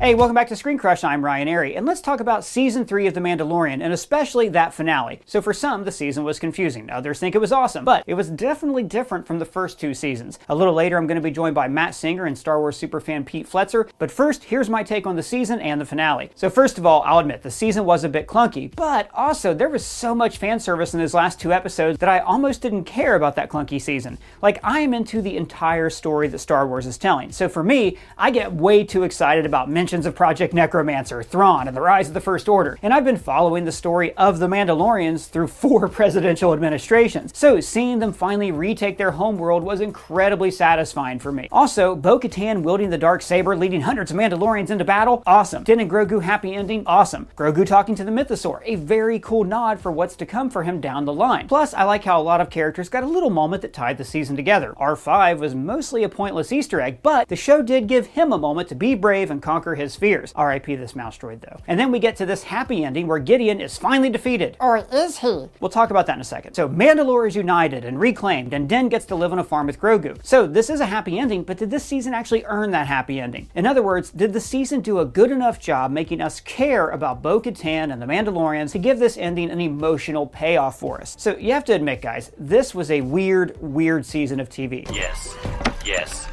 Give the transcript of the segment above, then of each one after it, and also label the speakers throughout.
Speaker 1: Hey, welcome back to ScreenCrush. I'm Ryan Arey, and let's talk about Season 3 of The Mandalorian, and especially that finale. So for some, the season was confusing. Others think it was awesome, but it was definitely different from the first two seasons. A little later, I'm going to be joined by Matt Singer and Star Wars superfan Pete Fletzer, but first, here's my take on the season and the finale. So first of all, I'll admit, the season was a bit clunky, but also, there was so much fan service in those last two episodes that I almost didn't care about that clunky season. Like, I am into the entire story that Star Wars is telling, so for me, I get way too excited about mentions of Project Necromancer, Thrawn, and the rise of the First Order, and I've been following the story of the Mandalorians through 4 presidential administrations, so seeing them finally retake their homeworld was incredibly satisfying for me. Also, Bo-Katan wielding the Darksaber, leading hundreds of Mandalorians into battle, awesome. Din and Grogu happy ending, awesome. Grogu talking to the Mythosaur, a very cool nod for what's to come for him down the line. Plus, I like how a lot of characters got a little moment that tied the season together. R5 was mostly a pointless Easter egg, but the show did give him a moment to be brave and conquer his fears. R.I.P. this mouse droid, though. And then we get to this happy ending where Gideon is finally defeated.
Speaker 2: Or is he?
Speaker 1: We'll talk about that in a second. So Mandalore is united and reclaimed, and Din gets to live on a farm with Grogu. So this is a happy ending, but did this season actually earn that happy ending? In other words, did the season do a good enough job making us care about Bo-Katan and the Mandalorians to give this ending an emotional payoff for us? So you have to admit, guys, this was a weird season of TV.
Speaker 3: Yes.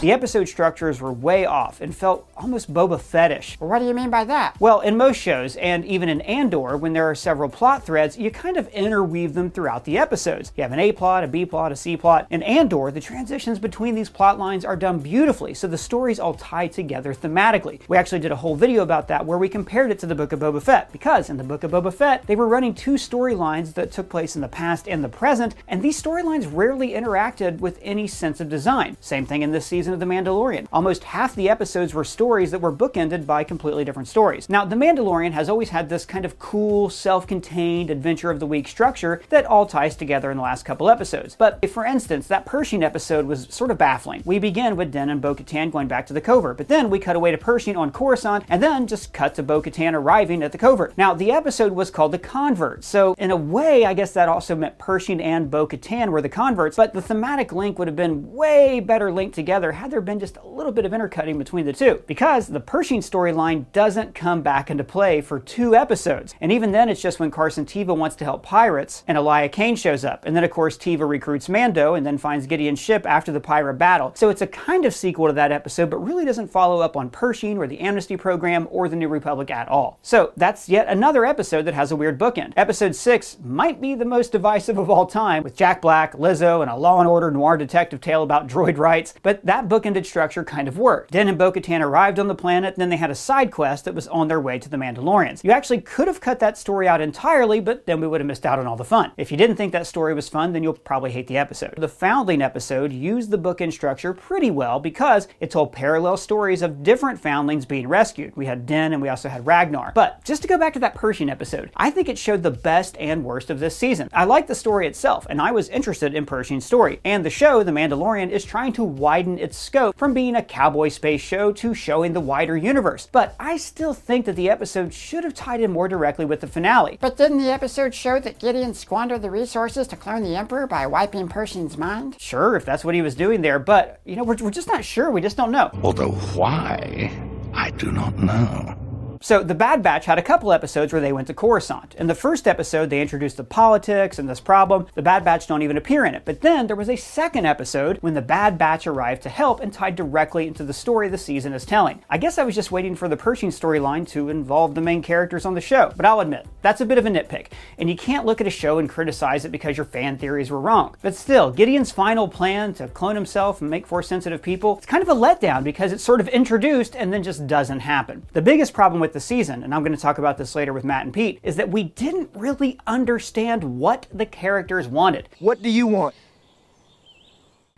Speaker 1: The episode structures were way off and felt almost Boba Fettish.
Speaker 2: What do you mean by that?
Speaker 1: Well, in most shows, and even in Andor, when there are several plot threads, you kind of interweave them throughout the episodes. You have an A plot, a B plot, a C plot. In Andor, the transitions between these plot lines are done beautifully, so the stories all tie together thematically. We actually did a whole video about that where we compared it to the Book of Boba Fett, because in the Book of Boba Fett, they were running 2 storylines that took place in the past and the present, and these storylines rarely interacted with any sense of design. Same thing in this season of The Mandalorian. Almost half the episodes were stories that were bookended by completely different stories. Now, The Mandalorian has always had this kind of cool, self-contained adventure of the week structure that all ties together in the last couple episodes. But for instance, that Pershing episode was sort of baffling. We begin with Din and Bo-Katan going back to the covert, but then we cut away to Pershing on Coruscant, and then just cut to Bo-Katan arriving at the covert. Now, the episode was called The Convert, so in a way, I guess that also meant Pershing and Bo-Katan were the converts, but the thematic link would have been way better linked together had there been just a little bit of intercutting between the two, because the Pershing storyline doesn't come back into play for 2 episodes, and even then it's just when Carson Teva wants to help pirates and Elia Kane shows up, and then of course Teva recruits Mando and then finds Gideon's ship after the pirate battle. So it's a kind of sequel to that episode, but really doesn't follow up on Pershing or the Amnesty Program or the New Republic at all. So that's yet another episode that has a weird bookend. Episode 6 might be the most divisive of all time, with Jack Black, Lizzo, and a Law and Order noir detective tale about droid rights, but that bookended structure kind of worked. Din and Bo-Katan arrived on the planet, and then they had a side quest that was on their way to the Mandalorians. You actually could have cut that story out entirely, but then we would have missed out on all the fun. If you didn't think that story was fun, then you'll probably hate the episode. The Foundling episode used the bookend structure pretty well because it told parallel stories of different foundlings being rescued. We had Din and we also had Ragnar. But just to go back to that Pershing episode, I think it showed the best and worst of this season. I liked the story itself, and I was interested in Pershing's story. And the show, The Mandalorian, is trying to widen its scope from being a cowboy space show to showing the wider universe. But I still think that the episode should have tied in more directly with the finale.
Speaker 2: But didn't the episode show that Gideon squandered the resources to clone the Emperor by wiping Pershing's mind?
Speaker 1: Sure, if that's what he was doing there, but, you know, we're just not sure. We just don't know.
Speaker 3: Although why, I do not know.
Speaker 1: So the Bad Batch had a couple episodes where they went to Coruscant. In the first episode, they introduced the politics and this problem. The Bad Batch don't even appear in it. But then there was a second episode when the Bad Batch arrived to help and tied directly into the story the season is telling. I guess I was just waiting for the Pershing storyline to involve the main characters on the show. But I'll admit, that's a bit of a nitpick. And you can't look at a show and criticize it because your fan theories were wrong. But still, Gideon's final plan to clone himself and make Force-sensitive people, it's kind of a letdown because it's sort of introduced and then just doesn't happen. The biggest problem with the season, and I'm going to talk about this later with Matt and Pete, is that we didn't really understand what the characters wanted.
Speaker 4: What do you want?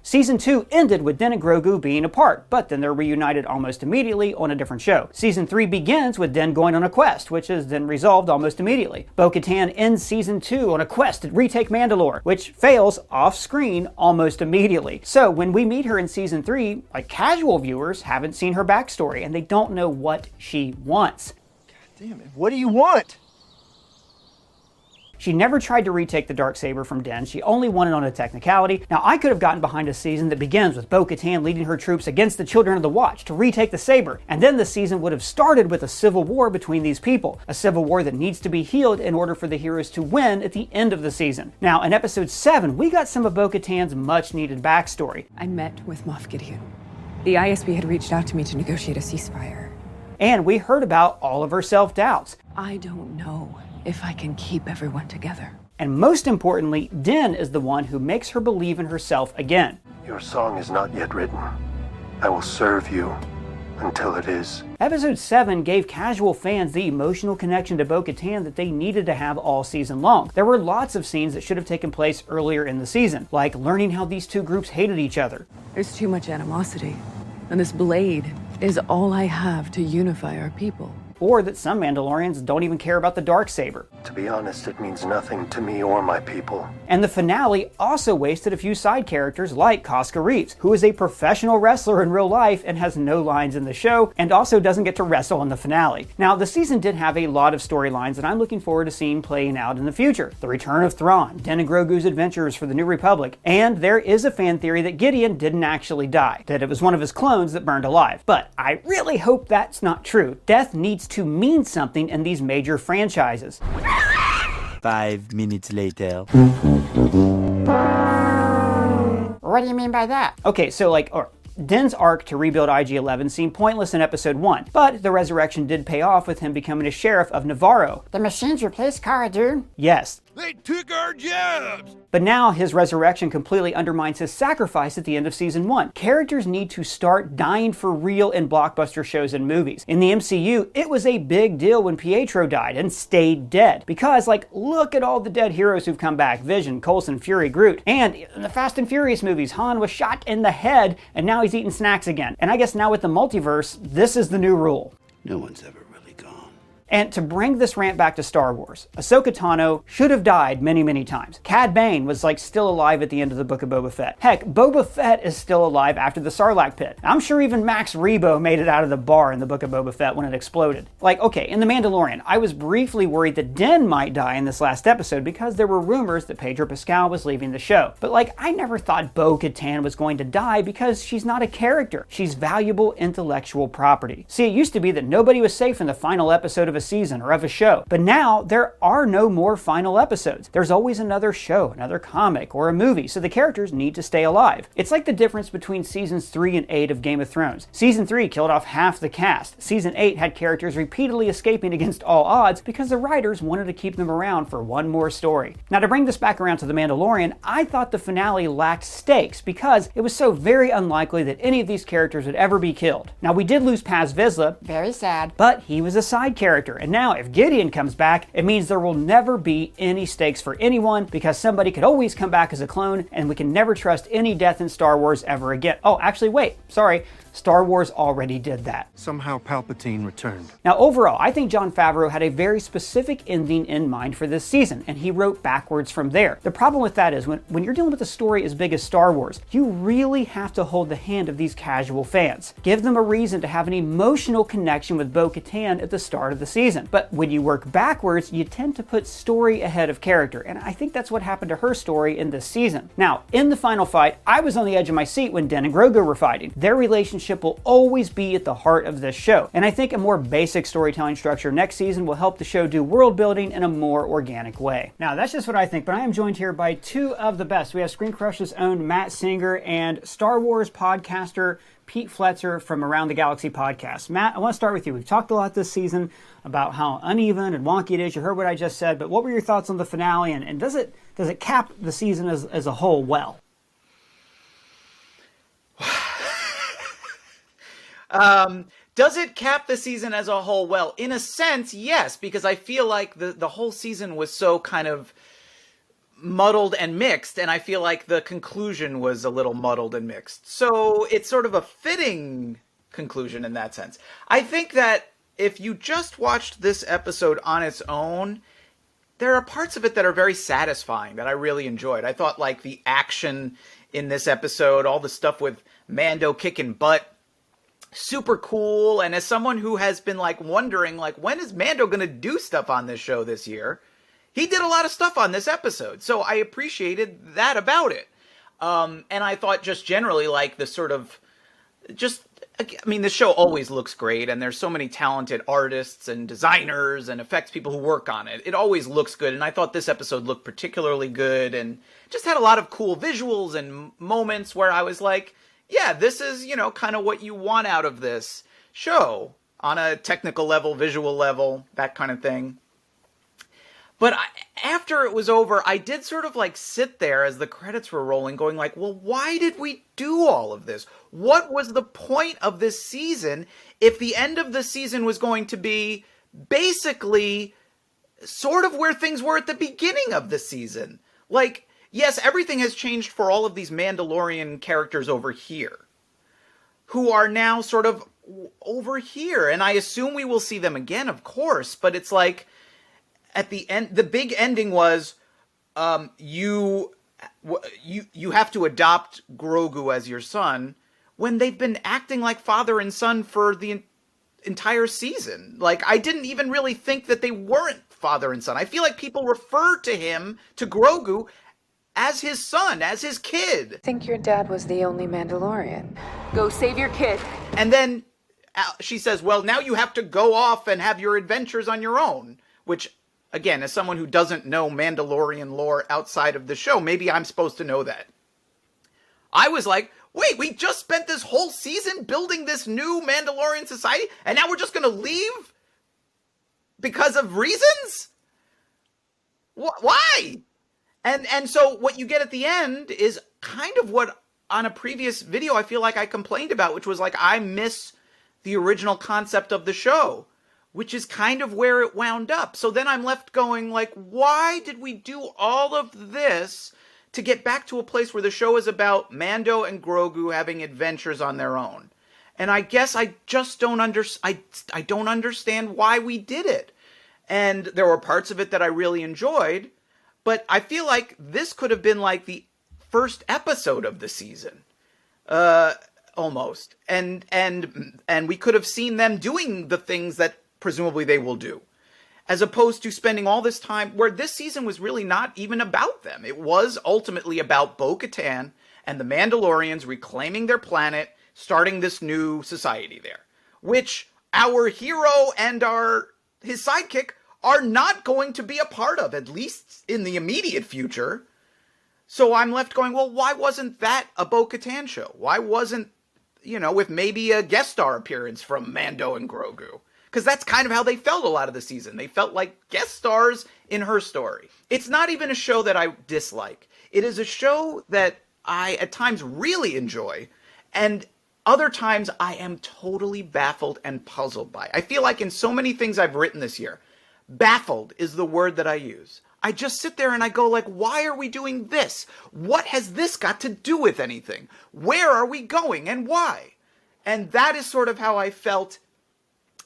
Speaker 1: Season 2 ended with Din and Grogu being apart, but then they're reunited almost immediately on a different show. Season 3 begins with Din going on a quest, which is then resolved almost immediately. Bo-Katan ends Season 2 on a quest to retake Mandalore, which fails off-screen almost immediately. So when we meet her in Season 3, like, casual viewers haven't seen her backstory, and they don't know what she wants.
Speaker 4: God damn it, what do you want?
Speaker 1: She never tried to retake the Darksaber from Din, she only won it on a technicality. Now I could have gotten behind a season that begins with Bo-Katan leading her troops against the Children of the Watch to retake the saber, and then the season would have started with a civil war between these people, a civil war that needs to be healed in order for the heroes to win at the end of the season. Now in episode 7, we got some of Bo-Katan's much needed backstory.
Speaker 4: I met with Moff Gideon. The ISB had reached out to me to negotiate a ceasefire.
Speaker 1: And we heard about all of her self-doubts.
Speaker 4: I don't know if I can keep everyone together.
Speaker 1: And most importantly, Din is the one who makes her believe in herself again.
Speaker 5: Your song is not yet written. I will serve you until it is.
Speaker 1: Episode 7 gave casual fans the emotional connection to Bo-Katan that they needed to have all season long. There were lots of scenes that should have taken place earlier in the season, like learning how these two groups hated each other.
Speaker 4: There's too much animosity, and this blade is all I have to unify our people.
Speaker 1: Or that some Mandalorians don't even care about the Darksaber.
Speaker 5: To be honest, it means nothing to me or my people.
Speaker 1: And the finale also wasted a few side characters like Casca Reeves, who is a professional wrestler in real life and has no lines in the show, and also doesn't get to wrestle in the finale. Now, the season did have a lot of storylines that I'm looking forward to seeing playing out in the future. The return of Thrawn, Din and Grogu's adventures for the New Republic, and there is a fan theory that Gideon didn't actually die, that it was one of his clones that burned alive. But I really hope that's not true. Death needs to mean something in these major franchises.
Speaker 6: 5 minutes later.
Speaker 2: What do you mean by that?
Speaker 1: Okay, so Din's arc to rebuild IG-11 seemed pointless in episode 1, but the resurrection did pay off with him becoming a sheriff of Navarro.
Speaker 2: The machines replaced Cara Dune?
Speaker 1: Yes.
Speaker 3: They took our jobs!
Speaker 1: But now his resurrection completely undermines his sacrifice at the end of season 1. Characters need to start dying for real in blockbuster shows and movies. In the MCU, it was a big deal when Pietro died and stayed dead. Because, look at all the dead heroes who've come back. Vision, Coulson, Fury, Groot. And in the Fast and Furious movies, Han was shot in the head and now he's eating snacks again. And I guess now with the multiverse, this is the new rule.
Speaker 3: No one's ever really gone.
Speaker 1: And to bring this rant back to Star Wars, Ahsoka Tano should have died many, many times. Cad Bane was still alive at the end of the Book of Boba Fett. Heck, Boba Fett is still alive after the Sarlacc pit. I'm sure even Max Rebo made it out of the bar in the Book of Boba Fett when it exploded. Okay, in The Mandalorian, I was briefly worried that Din might die in this last episode because there were rumors that Pedro Pascal was leaving the show. But I never thought Bo-Katan was going to die because she's not a character. She's valuable intellectual property. See, it used to be that nobody was safe in the final episode of a season or of a show. But now there are no more final episodes. There's always another show, another comic, or a movie, so the characters need to stay alive. It's like the difference between seasons 3 and 8 of Game of Thrones. Season 3 killed off half the cast. Season 8 had characters repeatedly escaping against all odds because the writers wanted to keep them around for one more story. Now, to bring this back around to The Mandalorian, I thought the finale lacked stakes because it was so very unlikely that any of these characters would ever be killed. Now, we did lose Paz Vizsla.
Speaker 2: Very sad.
Speaker 1: But he was a side character, and now if Gideon comes back, it means there will never be any stakes for anyone because somebody could always come back as a clone, and we can never trust any death in Star Wars ever again. Oh, actually, wait, sorry. Star Wars already did that.
Speaker 5: Somehow Palpatine returned.
Speaker 1: Now, overall, I think Jon Favreau had a very specific ending in mind for this season, and he wrote backwards from there. The problem with that is when you're dealing with a story as big as Star Wars, you really have to hold the hand of these casual fans. Give them a reason to have an emotional connection with Bo-Katan at the start of the season. But when you work backwards, you tend to put story ahead of character, and I think that's what happened to her story in this season. Now, in the final fight, I was on the edge of my seat when Din and Grogu were fighting. Their relationship will always be at the heart of this show, and I think a more basic storytelling structure next season will help the show do world building in a more organic way. Now, that's just what I think, but I am joined here by two of the best. We have ScreenCrush's own Matt Singer and Star Wars podcaster Pete Fletzer from Around the Galaxy podcast. Matt, I want to start with you. We've talked a lot this season about how uneven and wonky it is. You heard what I just said, but what were your thoughts on the finale, and does it cap the season as a whole well?
Speaker 7: Does it cap the season as a whole? Well, in a sense, yes, because I feel like the whole season was so kind of muddled and mixed, and I feel like the conclusion was a little muddled and mixed. So it's sort of a fitting conclusion in that sense. I think that if you just watched this episode on its own, there are parts of it that are very satisfying that I really enjoyed. I thought the action in this episode, all the stuff with Mando kicking butt, super cool. And as someone who has been wondering when is Mando gonna do stuff on this show this year, he did a lot of stuff on this episode. So I appreciated that about it. And I thought just generally like the sort of the show always looks great, and there's so many talented artists and designers and effects people who work on it. It always looks good, and I thought this episode looked particularly good and just had a lot of cool visuals and moments where I was like, yeah, this is, kind of what you want out of this show on a technical level, visual level, that kind of thing. But after it was over, I did sort of like sit there as the credits were rolling going like, well, why did we do all of this? What was the point of this season if the end of the season was going to be basically sort of where things were at the beginning of the season? Like, yes, everything has changed for all of these Mandalorian characters over here who are now sort of over here. And I assume we will see them again, of course, but it's like, at the end, the big ending was, you have to adopt Grogu as your son, when they've been acting like father and son for the entire season. Like, I didn't even really think that they weren't father and son. I feel like people refer to him, to Grogu, as his son, as his kid.
Speaker 4: I think your dad was the only Mandalorian. Go save your kid.
Speaker 7: And then she says, well, now you have to go off and have your adventures on your own, which, again, as someone who doesn't know Mandalorian lore outside of the show, maybe I'm supposed to know that. I was like, wait, we just spent this whole season building this new Mandalorian society, and now we're just going to leave? Because of reasons? Why? And so what you get at the end is kind of what, on a previous video, I feel like I complained about, which was like, I miss the original concept of the show, which is kind of where it wound up. So then I'm left going like, why did we do all of this to get back to a place where the show is about Mando and Grogu having adventures on their own? And I guess I just don't I don't understand why we did it. And there were parts of it that I really enjoyed, but I feel like this could have been like the first episode of the season. Almost. And we could have seen them doing the things that presumably they will do, as opposed to spending all this time where this season was really not even about them. It was ultimately about Bo-Katan and the Mandalorians reclaiming their planet, starting this new society there, which our hero and his sidekick are not going to be a part of, at least in the immediate future. So I'm left going, well, why wasn't that a Bo-Katan show? Why wasn't, with maybe a guest star appearance from Mando and Grogu? Because that's kind of how they felt a lot of the season. They felt like guest stars in her story. It's not even a show that I dislike. It is a show that I, at times, really enjoy, and other times I am totally baffled and puzzled by. I feel like in so many things I've written this year, baffled is the word that I use. I just sit there and I go like, why are we doing this? What has this got to do with anything? Where are we going and why? And that is sort of how I felt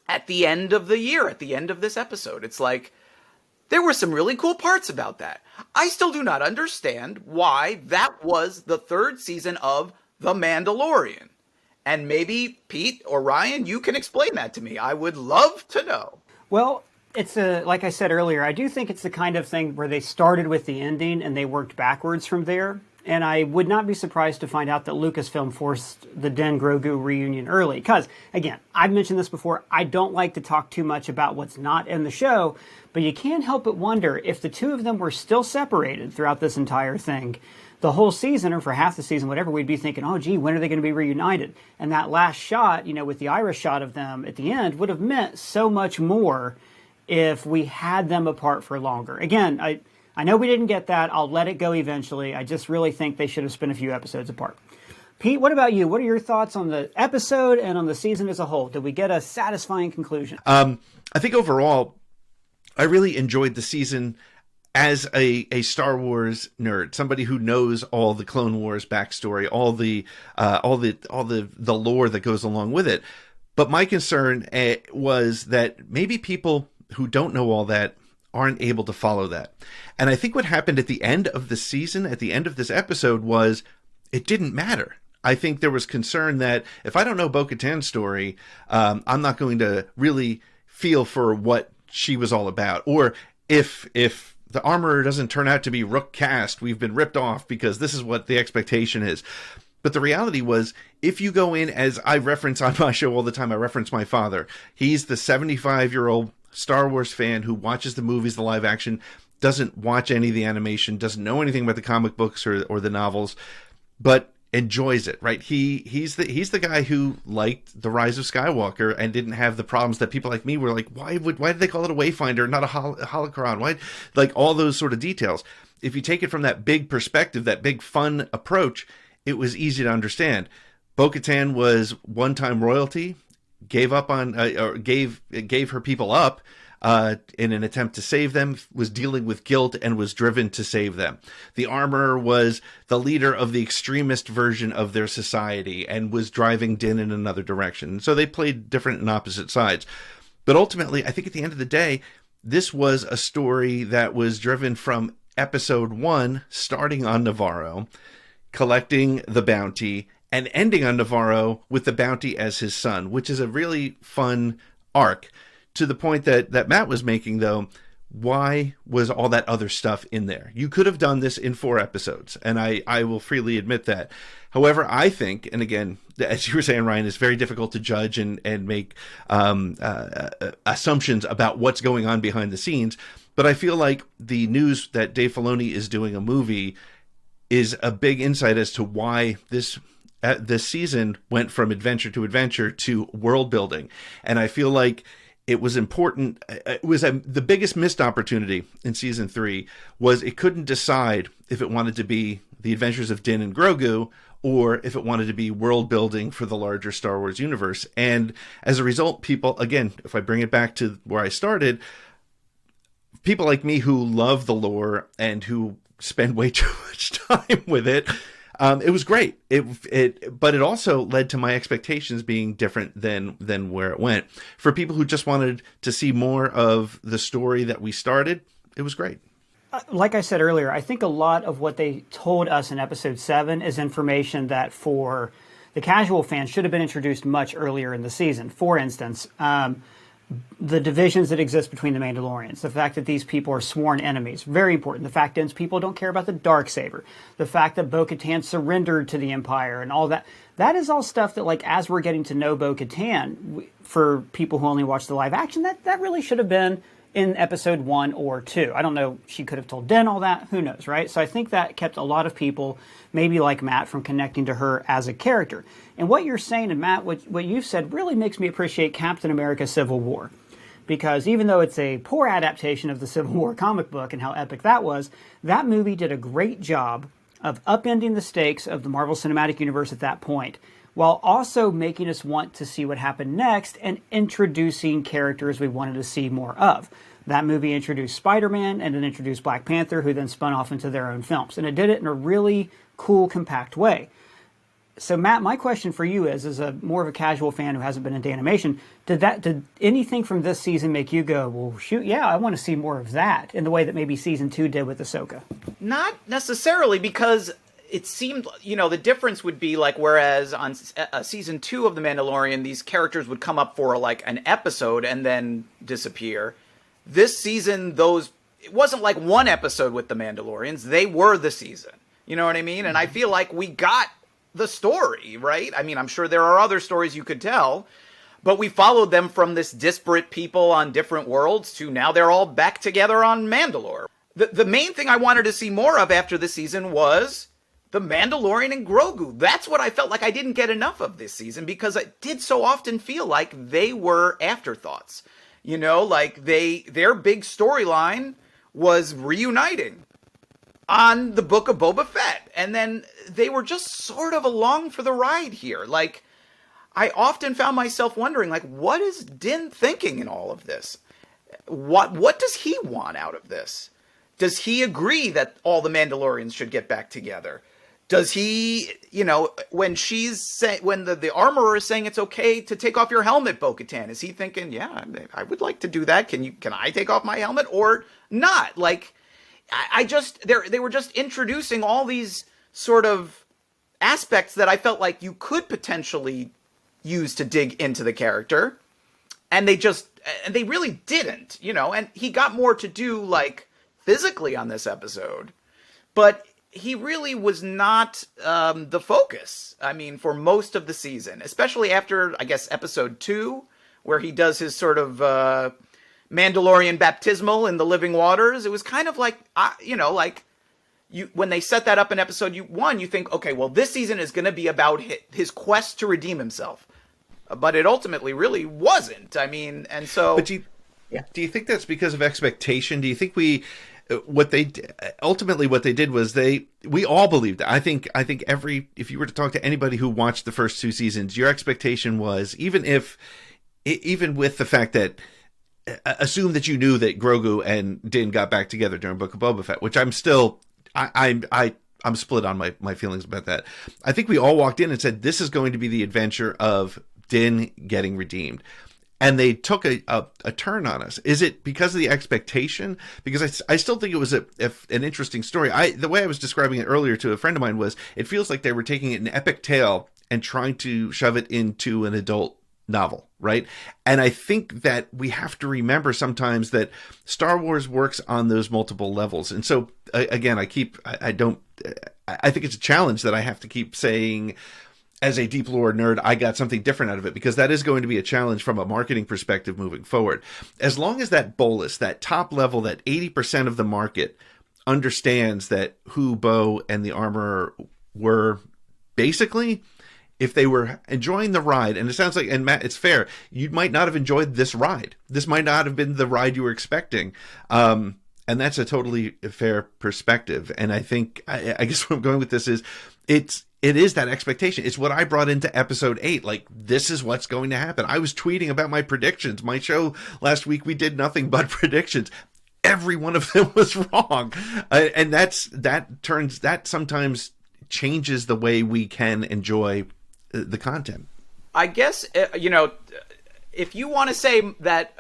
Speaker 7: at the end of the year, at the end of this episode. It's like, there were some really cool parts about that. I still do not understand why that was the third season of The Mandalorian. And maybe Pete or Ryan, you can explain that to me. I would love to know.
Speaker 1: Well, like I said earlier, I do think it's the kind of thing where they started with the ending and they worked backwards from there. And I would not be surprised to find out that Lucasfilm forced the Den Grogu reunion early. Because, again, I've mentioned this before, I don't like to talk too much about what's not in the show, but you can't help but wonder if the two of them were still separated throughout this entire thing, the whole season, or for half the season, whatever, we'd be thinking, oh, gee, when are they going to be reunited? And that last shot, with the Iris shot of them at the end, would have meant so much more if we had them apart for longer. Again, I know we didn't get that. I'll let it go eventually. I just really think they should have spent a few episodes apart. Pete, what about you? What are your thoughts on the episode and on the season as a whole? Did we get a satisfying conclusion?
Speaker 8: I think overall, I really enjoyed the season as a Star Wars nerd, somebody who knows all the Clone Wars backstory, all the lore that goes along with it. But my concern was that maybe people who don't know all that aren't able to follow that. And I think what happened at the end of the season, at the end of this episode, was it didn't matter. I think there was concern that if I don't know Bo-Katan's story, I'm not going to really feel for what she was all about. Or if the armorer doesn't turn out to be Rook Cast. We've been ripped off because this is what the expectation is. But the reality was, if you go in, as I reference on my show all the time, I reference my father. He's the 75-year-old Star Wars fan who watches the movies, the live action, doesn't watch any of the animation, doesn't know anything about the comic books or the novels, but enjoys it, right? He's the guy who liked The Rise of Skywalker and didn't have the problems that people like me were like, why did they call it a Wayfinder, not a holocron? Why, like all those sort of details. If you take it from that big perspective, that big fun approach, it was easy to understand. Bo-Katan was one-time royalty, gave up on or gave her people up in an attempt to save them, was dealing with guilt, and was driven to save them. The armorer was the leader of the extremist version of their society and was driving Din in another direction. So they played different and opposite sides. But ultimately, I think at the end of the day, this was a story that was driven from episode 1, starting on Navarro, collecting the bounty, and ending on Navarro with the bounty as his son, which is a really fun arc. To the point that Matt was making, though, why was all that other stuff in there? You could have done this in 4 episodes, and I will freely admit that. However, I think, and again, as you were saying, Ryan, it's very difficult to judge and make assumptions about what's going on behind the scenes, but I feel like the news that Dave Filoni is doing a movie is a big insight as to why this season went from adventure to world building. And I feel like it was important. It was the biggest missed opportunity in season 3 was it couldn't decide if it wanted to be the adventures of Din and Grogu or if it wanted to be world building for the larger Star Wars universe. And as a result, people, again, if I bring it back to where I started, people like me who love the lore and who spend way too much time with it, it was great. But it also led to my expectations being different than where it went. For people who just wanted to see more of the story that we started, it was great.
Speaker 1: Like I said earlier, I think a lot of what they told us in episode 7 is information that for the casual fan should have been introduced much earlier in the season. For instance, the divisions that exist between the Mandalorians, the fact that these people are sworn enemies, very important. The fact is people don't care about the Darksaber, the fact that Bo-Katan surrendered to the Empire and all that. That is all stuff that, like, as we're getting to know Bo-Katan, for people who only watch the live action, that really should have been in episode 1 or 2. I don't know, she could have told Din all that, who knows, right? So I think that kept a lot of people, maybe like Matt, from connecting to her as a character. And what you're saying, and Matt, what you've said really makes me appreciate Captain America Civil War. Because even though it's a poor adaptation of the Civil War comic book and how epic that was, that movie did a great job of upending the stakes of the Marvel Cinematic Universe at that point, while also making us want to see what happened next and introducing characters we wanted to see more of. That movie introduced Spider-Man and then introduced Black Panther, who then spun off into their own films. And it did it in a really cool, compact way. So, Matt, my question for you is, as a more of a casual fan who hasn't been into animation, did anything from this season make you go, well, shoot, yeah, I want to see more of that, in the way that maybe season 2 did with Ahsoka?
Speaker 7: Not necessarily, because it seemed, the difference would be like, whereas on season 2 of The Mandalorian, these characters would come up for like an episode and then disappear. This season, it wasn't like one episode with the Mandalorians. They were the season. You know what I mean? And I feel like we got the story, right? I mean, I'm sure there are other stories you could tell, but we followed them from this disparate people on different worlds to now they're all back together on Mandalore. The main thing I wanted to see more of after the season was the Mandalorian and Grogu. That's what I felt like I didn't get enough of this season, because it did so often feel like they were afterthoughts. Like their big storyline was reuniting on the Book of Boba Fett. And then they were just sort of along for the ride here. Like, I often found myself wondering, like, what is Din thinking in all of this? What does he want out of this? Does he agree that all the Mandalorians should get back together? Does he, when the armorer is saying it's okay to take off your helmet, Bo-Katan, is he thinking, yeah, I would like to do that. Can I take off my helmet or not? Like, they were just introducing all these sort of aspects that I felt like you could potentially use to dig into the character. And they really didn't, and he got more to do, like, physically on this episode, but he really was not the focus. I mean, for most of the season, especially after, I guess, episode 2, where he does his sort of Mandalorian baptismal in the living waters. It was kind of like, when they set that up in episode 1, you think, okay, well, this season is going to be about his quest to redeem himself. But it ultimately really wasn't. I mean, and so...
Speaker 8: But do you think that's because of expectation? Do you think what they did was we all believed it. I think if you were to talk to anybody who watched the first 2 seasons, your expectation was, even with the fact that, assume that you knew that Grogu and Din got back together during Book of Boba Fett, which I'm still, I'm split on my feelings about that. I think we all walked in and said, this is going to be the adventure of Din getting redeemed. And they took a turn on us. Is it because of the expectation? Because I still think it was an interesting story. The way I was describing it earlier to a friend of mine was, it feels like they were taking an epic tale and trying to shove it into an adult novel, right? And I think that we have to remember sometimes that Star Wars works on those multiple levels. And so again, I think it's a challenge that I have to keep saying, as a deep lore nerd, I got something different out of it, because that is going to be a challenge from a marketing perspective moving forward. As long as that bolus, that top level, that 80% of the market understands that who Bo and the Armorer were, basically, if they were enjoying the ride, and it sounds like, and Matt, it's fair, you might not have enjoyed this ride. This might not have been the ride you were expecting. And that's a totally fair perspective. And I think, I guess where I'm going with this is, it is that expectation. It's what I brought into episode 8. Like, this is what's going to happen. I was tweeting about my predictions. My show last week, we did nothing but predictions. Every one of them was wrong. And that sometimes changes the way we can enjoy the content.
Speaker 7: I guess, if you want to say that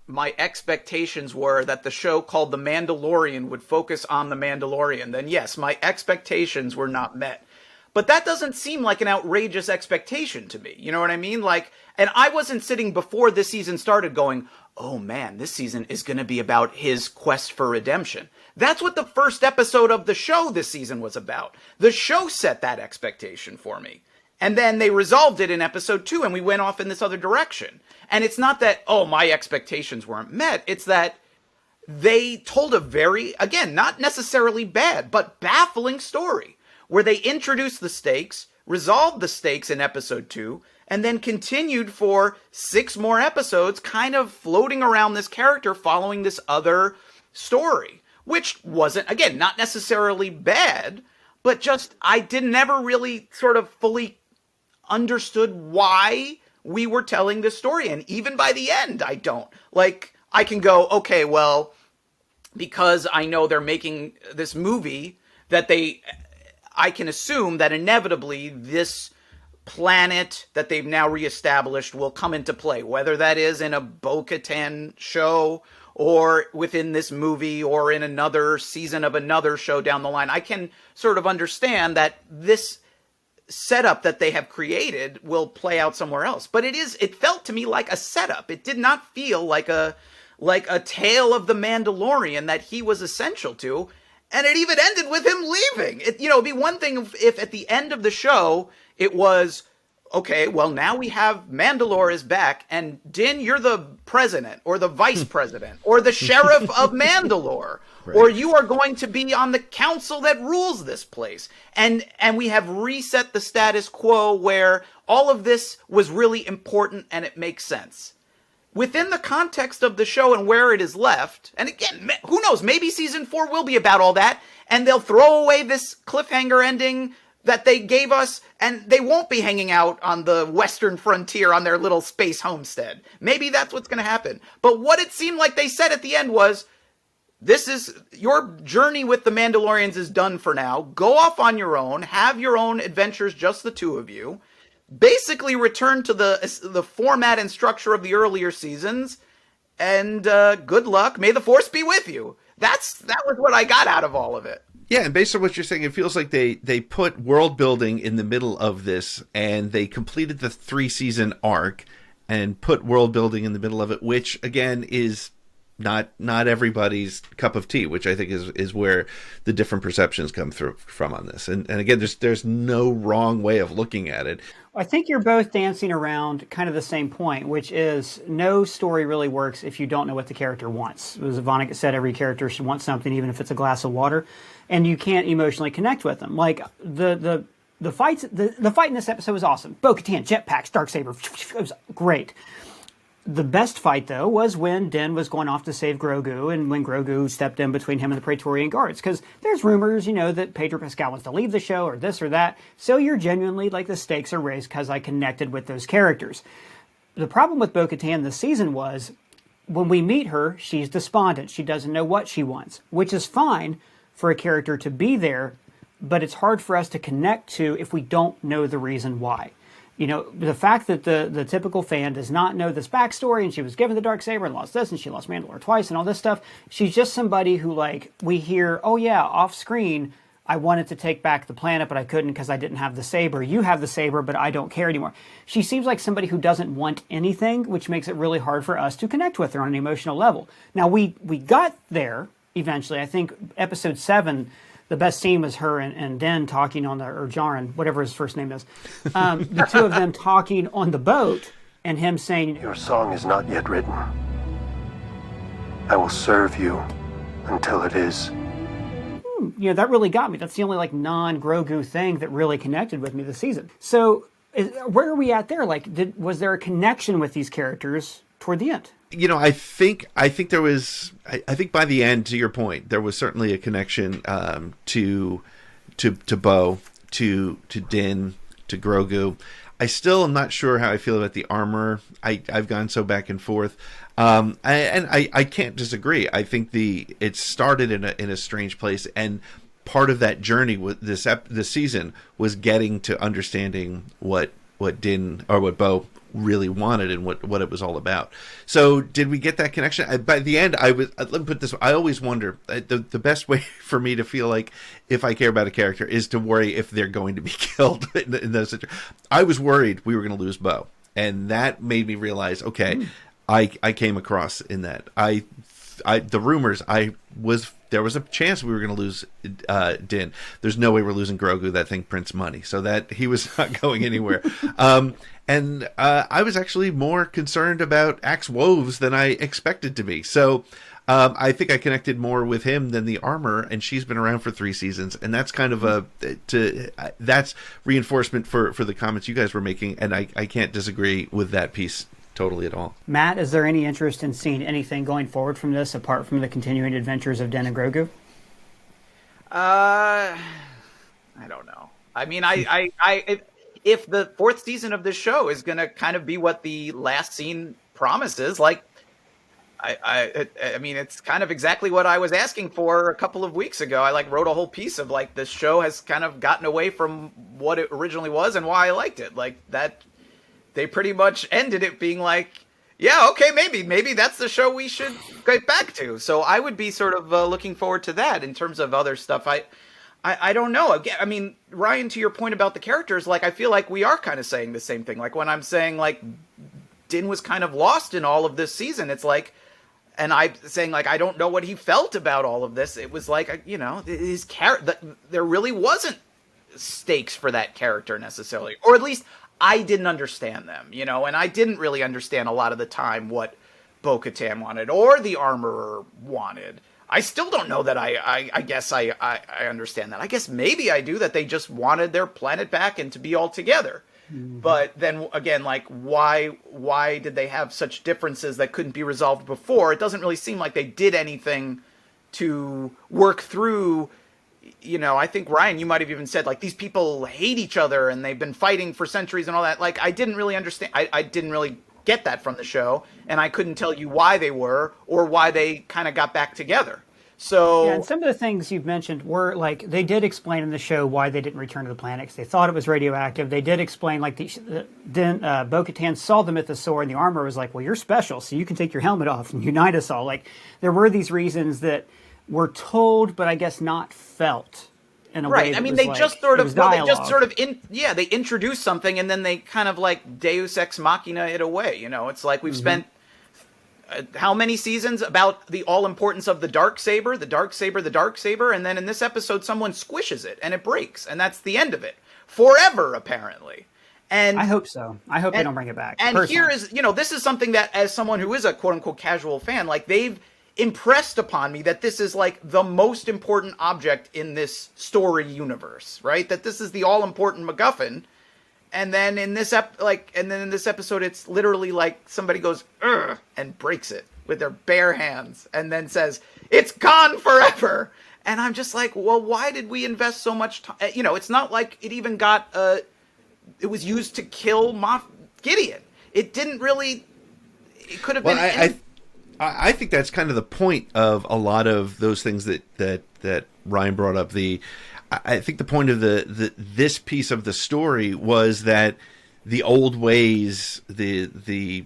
Speaker 7: my expectations were that the show called The Mandalorian would focus on The Mandalorian, then yes, my expectations were not met. But that doesn't seem like an outrageous expectation to me. You know what I mean? Like, and I wasn't sitting before this season started going, oh man, this season is going to be about his quest for redemption. That's what the first episode of the show this season was about. The show set that expectation for me. And then they resolved it in episode 2, and we went off in this other direction. And it's not that, oh, my expectations weren't met. It's that they told a very, again, not necessarily bad, but baffling story, where they introduced the stakes, resolved the stakes in episode 2, and then continued for 6 more episodes kind of floating around this character following this other story, which wasn't, again, not necessarily bad, but just I never really sort of fully understood why we were telling this story. And even by the end, I don't. Like, I can go, okay, well, because I know they're making this movie that I can assume that inevitably this planet that they've now reestablished will come into play, whether that is in a Bo-Katan show or within this movie or in another season of another show down the line. I can sort of understand that this setup that they have created will play out somewhere else. But it felt to me like a setup. It did not feel like a tale of the Mandalorian that he was essential to. And it even ended with him leaving. It'd be one thing if at the end of the show it was, okay, well, now we have Mandalore is back, and Din, you're the president or the vice president or the sheriff of Mandalore, right, or you are going to be on the council that rules this place. And we have reset the status quo where all of this was really important and it makes sense. Within the context of the show and where it is left, and again, who knows, maybe season 4 will be about all that, and they'll throw away this cliffhanger ending that they gave us, and they won't be hanging out on the western frontier on their little space homestead. Maybe that's what's going to happen. But what it seemed like they said at the end was, this is, your journey with the Mandalorians is done for now. Go off on your own, have your own adventures, just the two of you. Basically return to the format and structure of the earlier seasons, and good luck. May the Force be with you. That was what I got out of all of it.
Speaker 8: Yeah, and based on what you're saying, it feels like they put world building in the middle of this, and they completed the 3-season arc and put world building in the middle of it, which again is not everybody's cup of tea, which I think is where the different perceptions come through from on this. And again, there's no wrong way of looking at it.
Speaker 1: I think you're both dancing around kind of the same point, which is no story really works if you don't know what the character wants. As Vonnegut said, every character should want something, even if it's a glass of water, and you can't emotionally connect with them. Like the fight in this episode was awesome. Bo-Katan, jetpacks, Darksaber, it was great. The best fight, though, was when Din was going off to save Grogu, and when Grogu stepped in between him and the Praetorian Guards. Because there's rumors, that Pedro Pascal wants to leave the show, or this or that. So you're genuinely, the stakes are raised because I connected with those characters. The problem with Bo-Katan this season was, when we meet her, she's despondent. She doesn't know what she wants, which is fine for a character to be there, but it's hard for us to connect to if we don't know the reason why. The fact that the typical fan does not know this backstory, and she was given the Darksaber and lost this, and she lost Mandalore twice and all this stuff. She's just somebody who, we hear, oh yeah, off screen, I wanted to take back the planet, but I couldn't because I didn't have the saber. You have the saber, but I don't care anymore. She seems like somebody who doesn't want anything, which makes it really hard for us to connect with her on an emotional level. Now, we got there eventually. I think episode 7, the best scene was her and Din talking or Jaren, whatever his first name is. The two of them talking on the boat, and him saying,
Speaker 5: Your song is not yet written. I will serve you until it is.
Speaker 1: That really got me. That's the only non-Grogu thing that really connected with me this season. So where are we at there? Was there a connection with these characters toward the end?
Speaker 8: I think there was. I think by the end, to your point, there was certainly a connection to Bo, to Din, to Grogu. I still am not sure how I feel about the armor. I've gone so back and forth, and I can't disagree. I think it started in a strange place, and part of that journey with this season was getting to understanding what Din or what Bo really wanted and what it was all about. So did we get that connection? By the end, let me put this, I always wonder, the best way for me to feel like if I care about a character is to worry if they're going to be killed in those situations. I was worried we were going to lose Bo, and that made me realize, okay, I came across in that. The rumors, there was a chance we were going to lose Din. There's no way we're losing Grogu. That thing prints money, so that he was not going anywhere. And I was actually more concerned about Axe Woves than I expected to be. So I think I connected more with him than the armor, and she's been around for 3 seasons, and that's kind of that's reinforcement for the comments you guys were making, and I can't disagree with that piece totally at all.
Speaker 1: Matt, is there any interest in seeing anything going forward from this apart from the continuing adventures of Din and Grogu?
Speaker 7: I don't know. I mean, if the 4th season of this show is going to kind of be what the last scene promises, I mean, it's kind of exactly what I was asking for a couple of weeks ago. I wrote a whole piece of this show has kind of gotten away from what it originally was and why I liked it. That they pretty much ended it being yeah, okay, maybe that's the show we should get back to. So I would be sort of looking forward to that. In terms of other stuff, I don't know. Again, I mean, Ryan, to your point about the characters, I feel like we are kind of saying the same thing. When I'm saying Din was kind of lost in all of this season, it's and I'm saying I don't know what he felt about all of this. It was his character. There really wasn't stakes for that character necessarily, or at least I didn't understand them, and I didn't really understand a lot of the time what Bo-Katan wanted or the Armorer wanted. I still don't know that I guess I understand that. I guess maybe I do, that they just wanted their planet back and to be all together. Mm-hmm. But then again, why did they have such differences that couldn't be resolved before? It doesn't really seem like they did anything to work through. I think, Ryan, you might have even said, these people hate each other and they've been fighting for centuries and all that. I didn't really understand. I didn't really get that from the show, and I couldn't tell you why they were or why they kind of got back together. So
Speaker 1: yeah, and some of the things you've mentioned were they did explain in the show why they didn't return to the planet, because they thought it was radioactive. They did explain then Bo-Katan saw the mythosaur, and the armor was well, you're special, so you can take your helmet off and unite us all. There were these reasons that were told, but I guess not felt in a way.
Speaker 7: Right. I mean, they just sort of they introduced something and then they kind of Deus Ex Machina it away. It's we've spent how many seasons about the all importance of the Darksaber, the Darksaber, the Darksaber, and then in this episode someone squishes it and it breaks, and that's the end of it forever, apparently. And
Speaker 1: I hope so. I hope they don't bring it back.
Speaker 7: And
Speaker 1: personally.
Speaker 7: here is, this is something that, as someone who is a quote unquote casual fan, like, they've impressed upon me that this is like the most important object in this story universe, right? That this is the all important MacGuffin. And then in this episode, it's literally like somebody goes "Ugh," and breaks it with their bare hands, and then says it's gone forever. And I'm just like, well, why did we invest so much time? It's not like it even got it was used to kill Gideon. It didn't really. It could have been.
Speaker 8: I think that's kind of the point of a lot of those things that Ryan brought up. I think the point of this piece of the story was that the old ways, the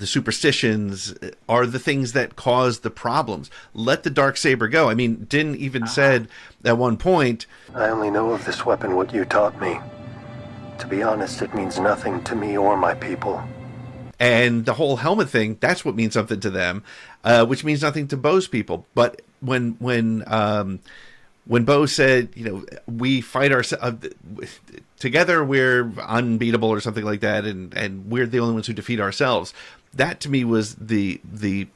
Speaker 8: superstitions are the things that cause the problems. Let the Darksaber go. I mean, Din even said at one point,
Speaker 5: I only know of this weapon what you taught me. To be honest, it means nothing to me or my people.
Speaker 8: and the whole helmet thing, that's what means something to them, which means nothing to Bo's people. But when Bo said, we fight ourselves together, we're unbeatable or something like that, and we're the only ones who defeat ourselves. That to me was the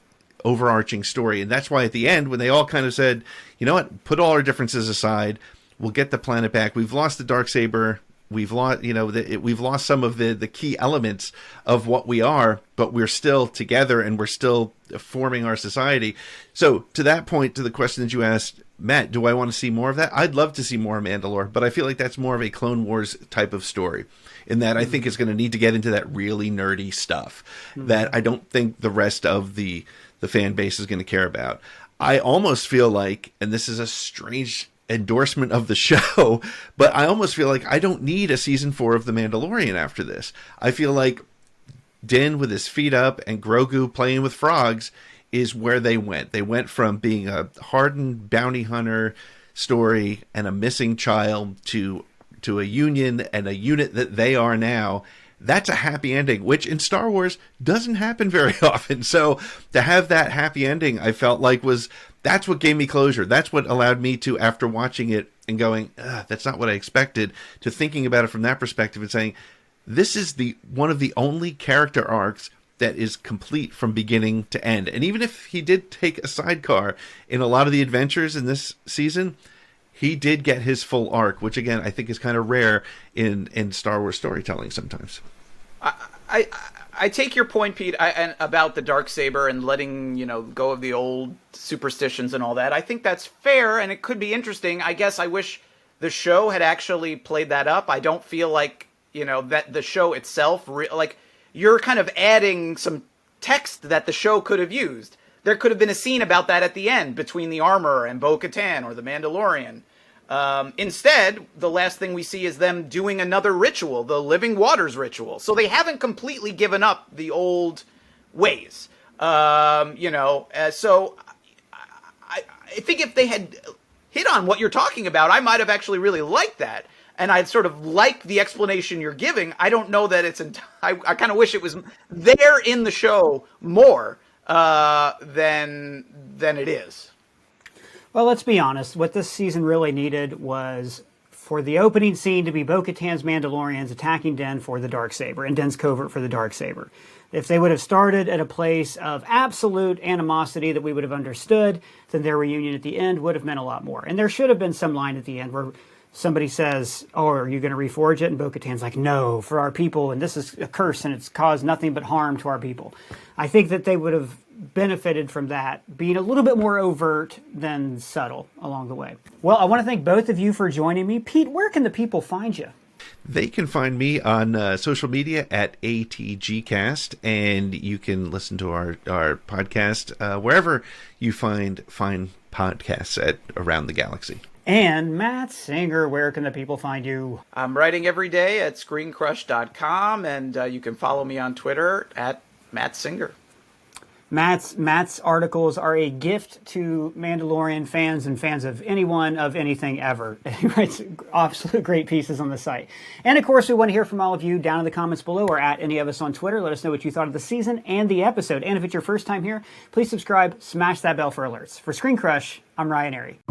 Speaker 8: overarching story, and that's why at the end, when they all kind of said, you know what, put all our differences aside, we'll get the planet back. We've lost the Darksaber. We've lost, we've lost some of the key elements of what we are, but we're still together and we're still forming our society. So to that point, to the question that you asked, Matt, do I want to see more of that? I'd love to see more of Mandalore, but I feel like that's more of a Clone Wars type of story, in that I think it's going to need to get into that really nerdy stuff that I don't think the rest of the fan base is going to care about. I almost feel like, and this is a strange endorsement of the show, but I almost feel like I don't need a season 4 of The Mandalorian after this. I feel like Din with his feet up and Grogu playing with frogs is where they went. They went from being a hardened bounty hunter story and a missing child to a union and a unit that they are now. That's a happy ending, which in Star Wars doesn't happen very often. So to have that happy ending, I felt like that's what gave me closure. That's what allowed me to, after watching it and going, that's not what I expected, to thinking about it from that perspective and saying, this is one of the only character arcs that is complete from beginning to end. And even if he did take a sidecar in a lot of the adventures in this season, he did get his full arc, which again, I think is kind of rare in Star Wars storytelling sometimes.
Speaker 7: I take your point, Pete, about the Darksaber and letting, go of the old superstitions and all that. I think that's fair, and it could be interesting. I guess I wish the show had actually played that up. I don't feel like, that the show itself, you're kind of adding some text that the show could have used. There could have been a scene about that at the end between the armor and Bo-Katan or the Mandalorian. Instead, the last thing we see is them doing another ritual, the Living Waters ritual. So they haven't completely given up the old ways. So I think if they had hit on what you're talking about, I might have actually really liked that. And I sort of like the explanation you're giving. I don't know that it's... I kind of wish it was there in the show more than it is.
Speaker 1: Well, let's be honest. What this season really needed was for the opening scene to be Bo-Katan's Mandalorians attacking Din for the Darksaber and Din's covert for the Darksaber. If they would have started at a place of absolute animosity that we would have understood, then their reunion at the end would have meant a lot more. And there should have been some line at the end where somebody says, "Oh, are you going to reforge it?" And Bo-Katan's like, "No, for our people, and this is a curse, and it's caused nothing but harm to our people." I think that they would have benefited from that being a little bit more overt than subtle along the way. Well, I want to thank both of you for joining me. Pete, where can the people find you?
Speaker 8: They can find me on social media at ATGcast, and you can listen to our podcast wherever you find podcasts around the galaxy.
Speaker 1: And Matt Singer, where can the people find you?
Speaker 7: I'm writing every day at ScreenCrush.com, and you can follow me on Twitter at Matt Singer.
Speaker 1: Matt's articles are a gift to Mandalorian fans and fans of anyone, of anything ever. He writes absolute great pieces on the site. And of course, we want to hear from all of you down in the comments below or at any of us on Twitter. Let us know what you thought of the season and the episode. And if it's your first time here, please subscribe, smash that bell for alerts. For Screen Crush, I'm Ryan Arey.